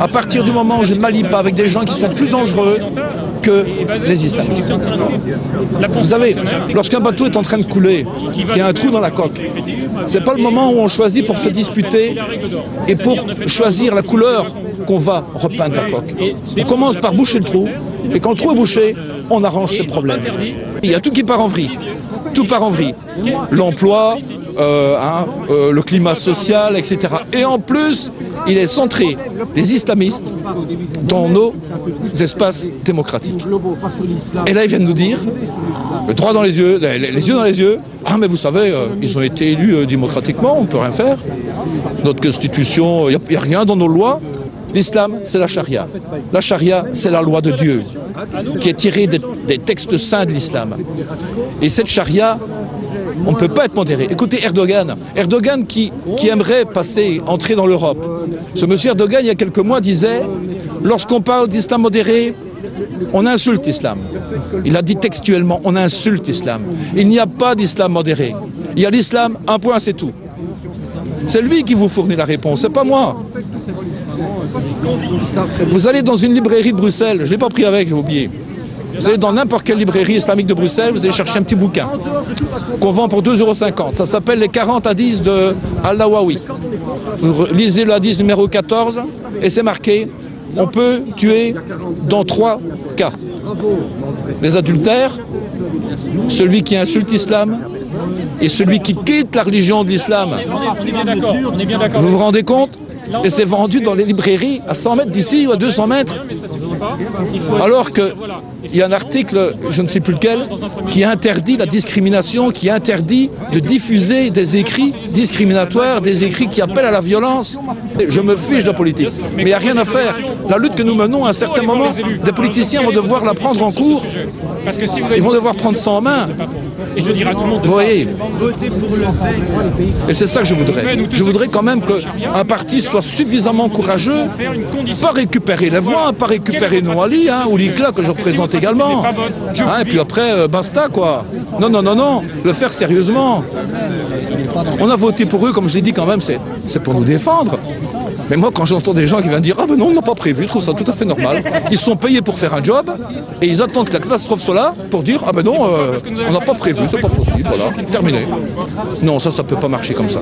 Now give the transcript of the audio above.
à partir du moment où je ne m'allie pas avec des gens qui sont plus dangereux que les islamistes. Vous savez, lorsqu'un bateau est en train de couler, qu'il y a un trou dans la coque, c'est pas le moment où on choisit pour se disputer et pour choisir la couleur qu'on va repeindre la coque. On commence par boucher le trou, et quand le trou est bouché, on arrange ses problèmes. Il y a tout qui part en vrille. Tout part en vrille. L'emploi, le climat social, etc. Et en plus, il est centré des islamistes dans nos espaces démocratiques. Et là, ils viennent nous dire, le droit dans les yeux, les yeux dans les yeux, ah mais vous savez, ils ont été élus démocratiquement, on ne peut rien faire. Notre constitution, il n'y a rien dans nos lois. L'islam, c'est la charia. La charia, c'est la loi de Dieu, qui est tirée des textes saints de l'islam. Et cette charia, on ne peut pas être modéré. Écoutez Erdogan qui aimerait entrer dans l'Europe. Ce monsieur Erdogan, il y a quelques mois, disait, lorsqu'on parle d'islam modéré, on insulte l'islam. Il a dit textuellement, on insulte l'islam. Il n'y a pas d'islam modéré. Il y a l'islam, un point, c'est tout. C'est lui qui vous fournit la réponse, c'est pas moi. Vous allez dans une librairie de Bruxelles, je ne l'ai pas pris avec, j'ai oublié. Vous allez dans n'importe quelle librairie islamique de Bruxelles, vous allez chercher un petit bouquin qu'on vend pour 2,50 €. Ça s'appelle les 40 hadiths de Al-Nawawi. Vous lisez le hadith numéro 14 et c'est marqué, on peut tuer dans 3 cas. Les adultères, celui qui insulte l'islam et celui qui quitte la religion de l'islam. On est bien d'accord. Vous vous rendez compte? Et c'est vendu dans les librairies à 100 mètres d'ici ou à 200 mètres. Alors qu'il y a un article, je ne sais plus lequel, qui interdit la discrimination, qui interdit de diffuser des écrits discriminatoires, des écrits qui appellent à la violence. Je me fiche de la politique, mais il n'y a rien à faire. La lutte que nous menons, à un certain moment, des politiciens vont devoir la prendre en cours. Ils vont devoir prendre ça en main. Et je dirais à tout le monde de vous voyez. Et c'est ça que je voudrais. Je voudrais quand même qu'un parti soit suffisamment courageux, pas récupérer les voix, pas récupérer Noali, ou l'ICLA que je représente également. Et puis après, basta quoi. Non, le faire sérieusement. On a voté pour eux, comme je l'ai dit quand même, c'est pour nous défendre. Mais moi, quand j'entends des gens qui viennent dire « Ah ben non, on n'a pas prévu », je trouve ça tout à fait normal. Ils sont payés pour faire un job et ils attendent que la catastrophe soit là pour dire « Ah ben non, on n'a pas prévu, c'est pas possible, voilà, terminé ». Non, ça peut pas marcher comme ça.